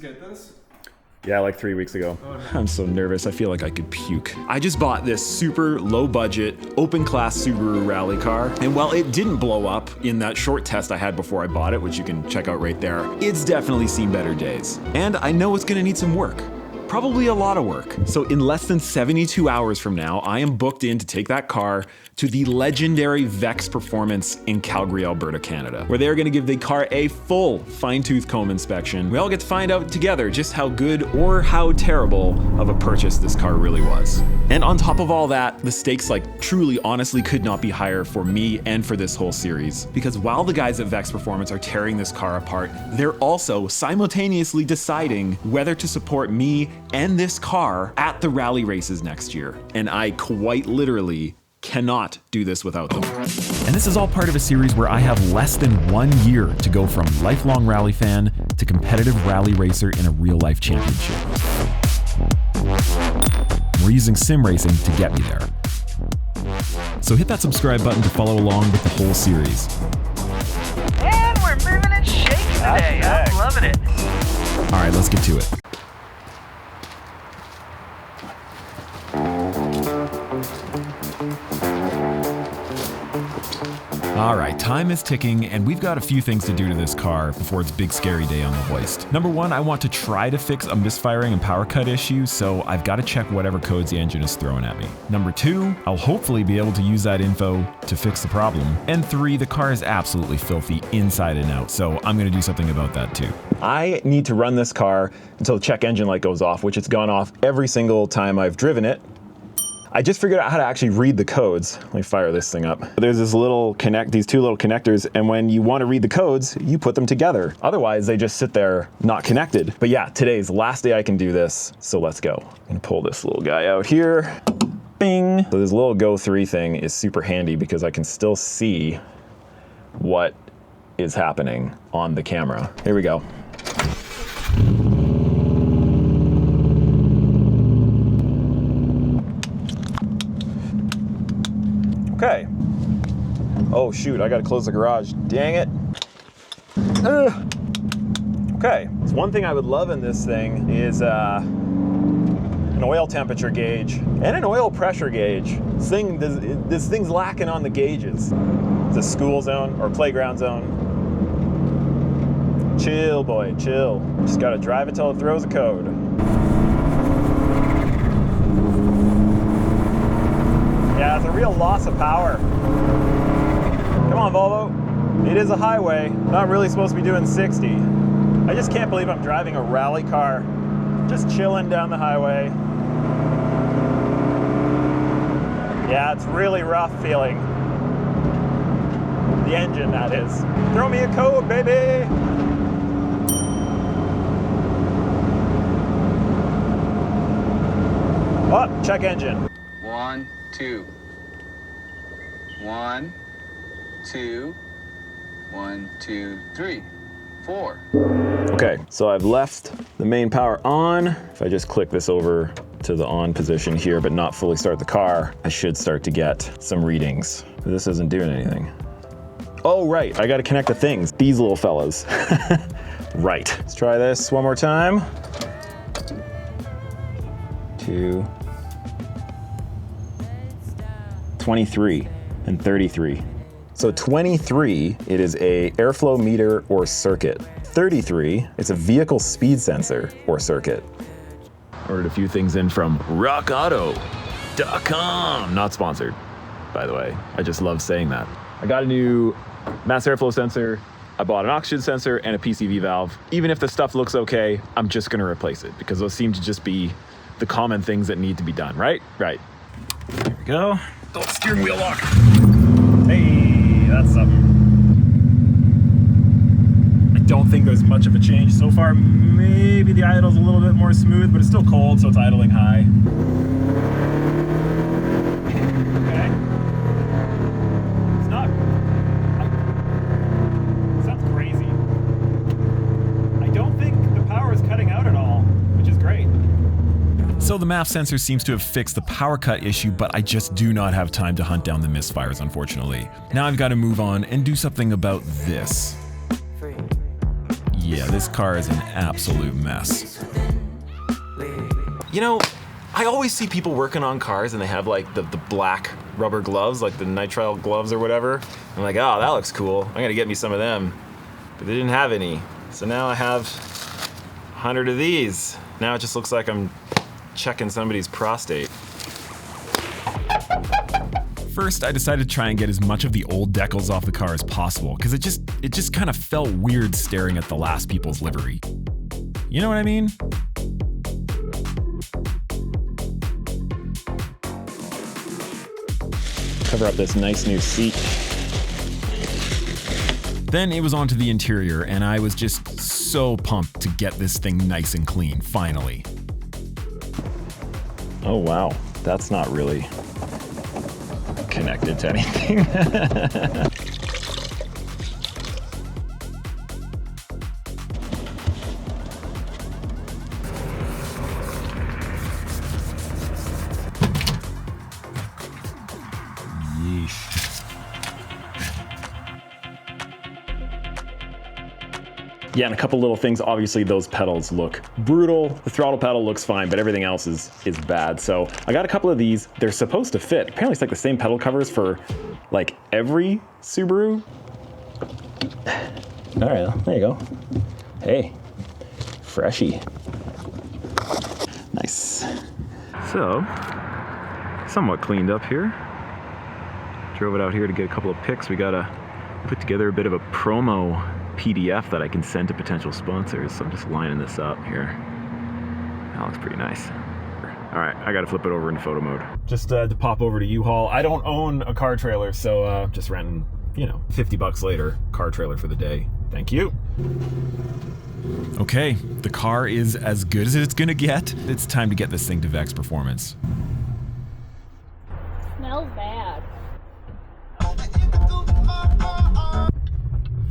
get this? Yeah, like 3 weeks ago. Oh, no. I'm so nervous, I feel like I could puke. I just bought this super low budget, open class Subaru rally car. And while it didn't blow up in that short test I had before I bought it, which you can check out right there, it's definitely seen better days. And I know it's gonna need some work. Probably a lot of work. So in less than 72 hours from now, I am booked in to take that car to the legendary VEX Performance in Calgary, Alberta, Canada, where they're gonna give the car a full fine-tooth comb inspection. We all get to find out together just how good or how terrible of a purchase this car really was. And on top of all that, the stakes truly honestly could not be higher for me and for this whole series. Because while the guys at VEX Performance are tearing this car apart, they're also simultaneously deciding whether to support me and this car at the rally races next year. And I quite literally cannot do this without them. And this is all part of a series where I have less than 1 year to go from lifelong rally fan to competitive rally racer in a real-life championship. We're using sim racing to get me there. So hit that subscribe button to follow along with the whole series. And we're moving and shaking today. I'm loving it. All right, let's get to it. All right, time is ticking, and we've got a few things to do to this car before its big scary day on the hoist. Number one, I want to try to fix a misfiring and power cut issue, so I've got to check whatever codes the engine is throwing at me. Number two, I'll hopefully be able to use that info to fix the problem. And three, the car is absolutely filthy inside and out, so I'm gonna do something about that too. I need to run this car until the check engine light goes off, which it's gone off every single time I've driven it. I just figured out how to actually read the codes. Let me fire this thing up. There's these two little connectors, and when you want to read the codes, you put them together. Otherwise, they just sit there not connected. But yeah, today's the last day I can do this, so let's go. I'm gonna pull this little guy out here. Bing. So this little Go 3 thing is super handy because I can still see what is happening on the camera. Here we go. Okay. Oh shoot, I gotta close the garage. Dang it. Okay, so one thing I would love in this thing is an oil temperature gauge and an oil pressure gauge. This thing's lacking on the gauges. It's a school zone or playground zone. Chill, boy, chill. Just gotta drive it till it throws a code. Yeah, it's a real loss of power. Come on, Volvo. It is a highway. Not really supposed to be doing 60. I just can't believe I'm driving a rally car. Just chilling down the highway. Yeah, it's really rough feeling. The engine, that is. Throw me a code, baby! Oh, check engine. 1, 2. 1, 2. 1, 2, 3, 4. Okay, so I've left the main power on. If I just click this over to the on position here, but not fully start the car, I should start to get some readings. This isn't doing anything. Oh, right, I gotta connect the things. These little fellas. Right, let's try this one more time. 2, 23 and 33. So 23, it is a airflow meter or circuit. 33, it's a vehicle speed sensor or circuit. Ordered a few things in from rockauto.com. Not sponsored, by the way. I just love saying that. I got a new mass airflow sensor. I bought an oxygen sensor and a PCV valve. Even if the stuff looks okay, I'm just gonna replace it because those seem to just be the common things that need to be done, right? Right. There we go. Oh, steering wheel lock. Hey, that's something. I don't think there's much of a change so far. Maybe the idle's a little bit more smooth, but it's still cold, so it's idling high. Okay. It's not. It sounds crazy. I don't think the power is cutting out at all, which is great. So the MAF sensor seems to have fixed the power cut issue, but I just do not have time to hunt down the misfires, unfortunately. Now I've got to move on and do something about this. Yeah, this car is an absolute mess. You know, I always see people working on cars and they have like the black rubber gloves, like the nitrile gloves or whatever. I'm like, oh, that looks cool. I'm gonna get me some of them. But they didn't have any. So now I have 100 of these. Now it just looks like I'm checking somebody's prostate. First, I decided to try and get as much of the old decals off the car as possible, because it just kind of felt weird staring at the last people's livery. You know what I mean? Cover up this nice new seat. Then it was onto the interior, and I was just so pumped to get this thing nice and clean, finally. Oh wow, that's not really connected to anything. Yeah, and a couple little things. Obviously, those pedals look brutal. The throttle pedal looks fine, but everything else is bad. So I got a couple of these. They're supposed to fit. Apparently, it's like the same pedal covers for like every Subaru. All right, there you go. Hey, freshy. Nice. So, somewhat cleaned up here. Drove it out here to get a couple of pics. We gotta put together a bit of a promo PDF that I can send to potential sponsors. So I'm just lining this up here. That looks pretty nice. All right, I gotta flip it over into photo mode. Just to pop over to U-Haul. I don't own a car trailer, so just renting, you know, 50 bucks later, car trailer for the day. Thank you. Okay, the car is as good as it's gonna get. It's time to get this thing to VEX Performance. Smells bad.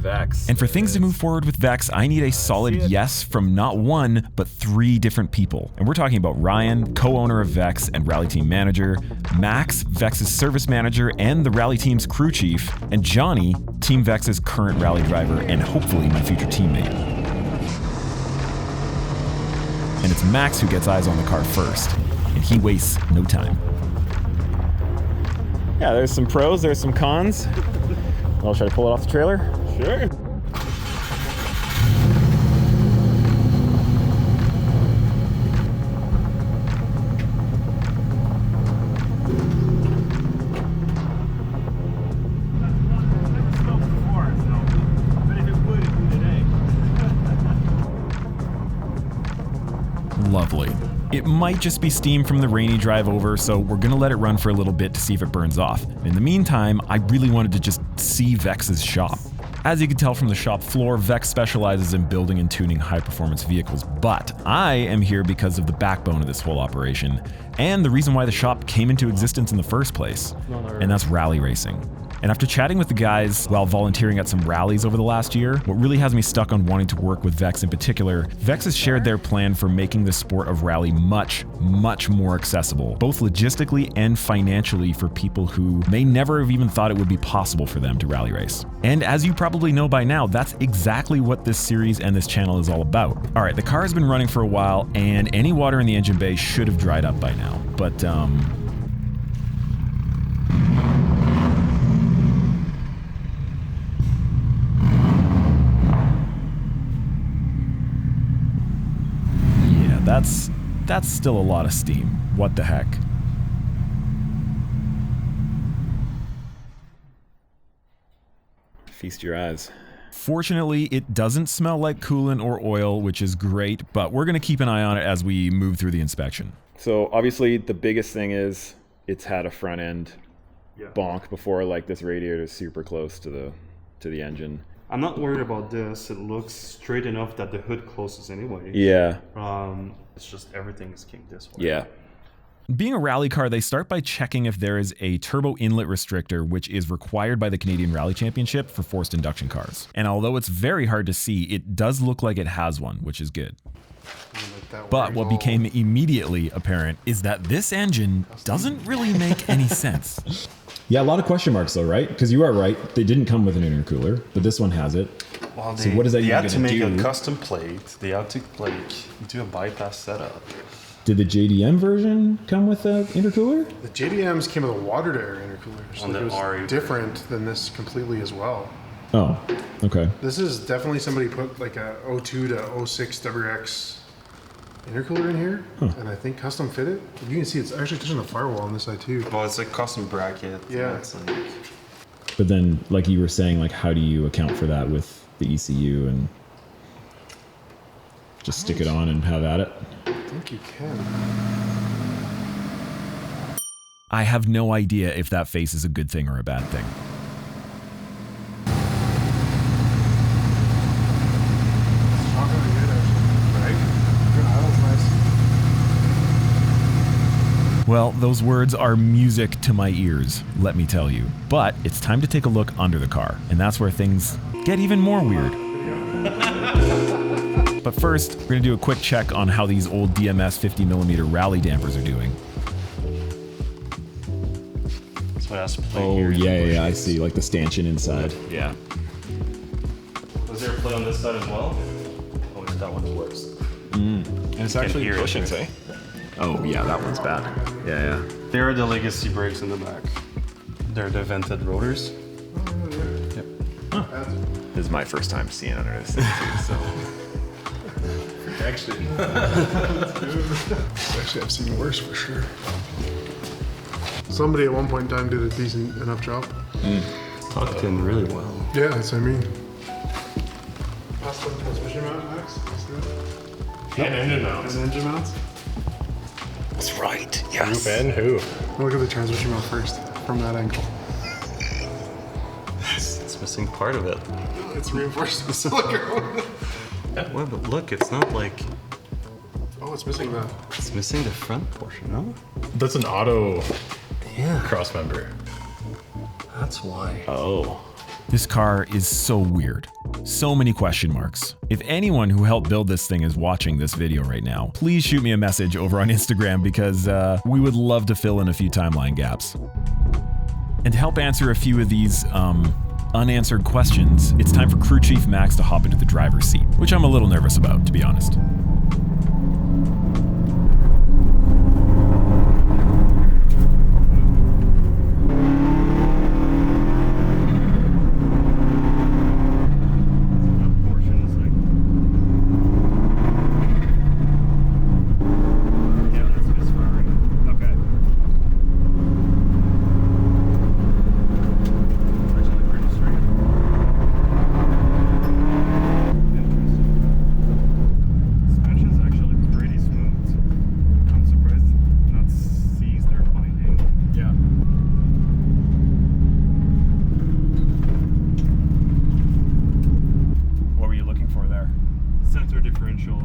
VEX. And for things to move forward with VEX, I need a solid yes from not one, but 3 different people. And we're talking about Ryan, co-owner of VEX and rally team manager, Max, VEX's service manager and the rally team's crew chief, and Johnny, Team VEX's current rally driver and hopefully my future teammate. And it's Max who gets eyes on the car first, and he wastes no time. Yeah, there's some pros, there's some cons. I'll try to pull it off the trailer. Sure. Lovely. It might just be steam from the rainy drive over, so we're gonna let it run for a little bit to see if it burns off. In the meantime, I really wanted to just see VEX's shop. As you can tell from the shop floor, VEX specializes in building and tuning high-performance vehicles, but I am here because of the backbone of this whole operation, and the reason why the shop came into existence in the first place, and that's rally racing. And after chatting with the guys while volunteering at some rallies over the last year, what really has me stuck on wanting to work with VEX in particular, VEX has shared their plan for making the sport of rally much, much more accessible, both logistically and financially for people who may never have even thought it would be possible for them to rally race. And as you probably know by now, that's exactly what this series and this channel is all about. All right, the car has been running for a while and any water in the engine bay should have dried up by now, but that's still a lot of steam. What the heck? Feast your eyes. Fortunately, it doesn't smell like coolant or oil, which is great, but we're gonna keep an eye on it as we move through the inspection. So obviously the biggest thing is it's had a front end bonk before. Like this radiator is super close to the engine. I'm not worried about this. It looks straight enough that the hood closes anyway. Yeah. It's just everything is kinked this way. Yeah. Being a rally car, they start by checking if there is a turbo inlet restrictor, which is required by the Canadian Rally Championship for forced induction cars. And although it's very hard to see, it does look like it has one, which is good. But what became immediately apparent is that this engine doesn't really make any sense. Yeah, a lot of question marks though, right? Because you are right, they didn't come with an intercooler, but this one has it. Well, So what is that they even had to gonna make do? a custom plate. They had to do a bypass setup. Did the JDM version come with an intercooler? The JDMs came with a water to air intercooler. So On the it was RE. different than this completely as well. Oh, okay. This is definitely somebody put like a 02 to 06 WX intercooler in here, and I think custom fit it. You can see it's actually touching the firewall on this side too. Well, it's a custom bracket. Yeah. It's like, But then, like you were saying, like how do you account for that with the ECU and just stick it on and have at it? I think you can. I have no idea if that face is a good thing or a bad thing. It's not really good actually. Right? Good idle's nice. Well, those words are music to my ears, let me tell you. But it's time to take a look under the car, and that's where things get even more weird. But first, we're gonna do a quick check on how these old DMS 50mm rally dampers are doing. that's what has to play Oh, here. yeah, I see, like the stanchion inside. Yeah. Was there a play on this side as well? Oh, that one's worse. And it's actually hear it, bushings, right? eh? Oh yeah, that one's bad. Yeah. There are the legacy brakes in the back. They're the vented rotors. This is my first time seeing under this thing too, so. Actually, I've seen worse for sure. Somebody at one point in time did a decent enough job. Tucked in really well. Yeah, that's what I mean. That's the transmission mount, Max? And engine mounts. And engine mounts? That's right. Yes. And who? Look at the transmission mount first, from that angle. It's missing part of it. It's reinforced with silicone. Well, but look, it's not like Oh, it's missing that. it's missing the front portion, no? That's an auto Yeah, cross member. that's why. Oh. This car is so weird. So many question marks. If anyone who helped build this thing is watching this video right now, please shoot me a message over on Instagram because we would love to fill in a few timeline gaps. And to help answer a few of these unanswered questions, it's time for Crew Chief Max to hop into the driver's seat, which I'm a little nervous about, to be honest.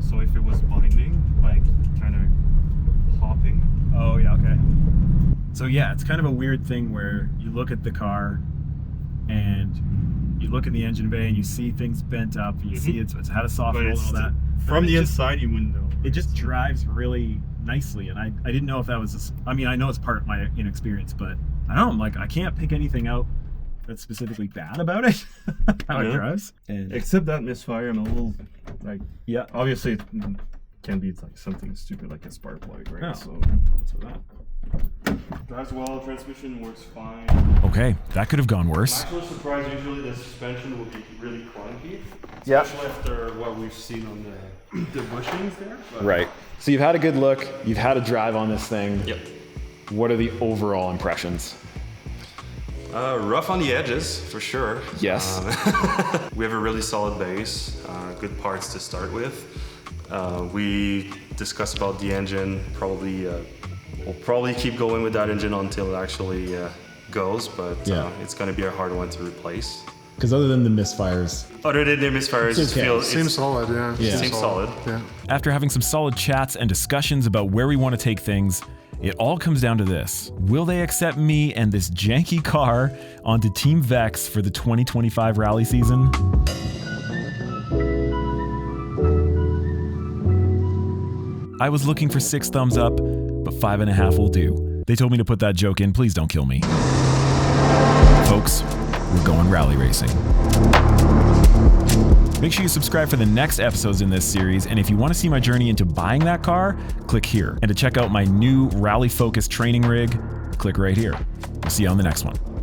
So if it was binding, like kind of hopping. Oh, yeah, okay. So yeah, it's kind of a weird thing where you look at the car and you look in the engine bay and you see things bent up, you see it's had a soft roll and all that. From the inside, you wouldn't know. It just drives really nicely, and I didn't know if that was, I mean, I know it's part of my inexperience, but I don't know, like, I can't pick anything out that's specifically bad about it, how it drives. And Except that misfire, I'm a little, like, yeah, obviously it can be like something stupid like a spark plug, right? Oh. So that. drives well, transmission works fine. Okay, that could have gone worse. Actually surprised, usually the suspension will be really clunky. Yeah. Especially after what we've seen on the bushings there. But Right. So you've had a good look. You've had a drive on this thing. Yep. What are the overall impressions? Rough on the edges, for sure. Yes. We have a really solid base, good parts to start with. We discussed about the engine. We'll probably keep going with that engine until it actually goes, but Yeah. it's going to be a hard one to replace. Because other than the misfires, Other than the misfires, It's okay. Seems solid, yeah. Yeah. Seems solid. Yeah. after having some solid chats and discussions about where we want to take things, it all comes down to this. Will they accept me and this janky car onto Team VEX for the 2025 rally season? I was looking for 6 thumbs up, but 5.5 will do. They told me to put that joke in, please don't kill me. Folks, we're going rally racing. Make sure you subscribe for the next episodes in this series, and if you want to see my journey into buying that car, click here. And to check out my new rally-focused training rig, click right here. We'll see you on the next one.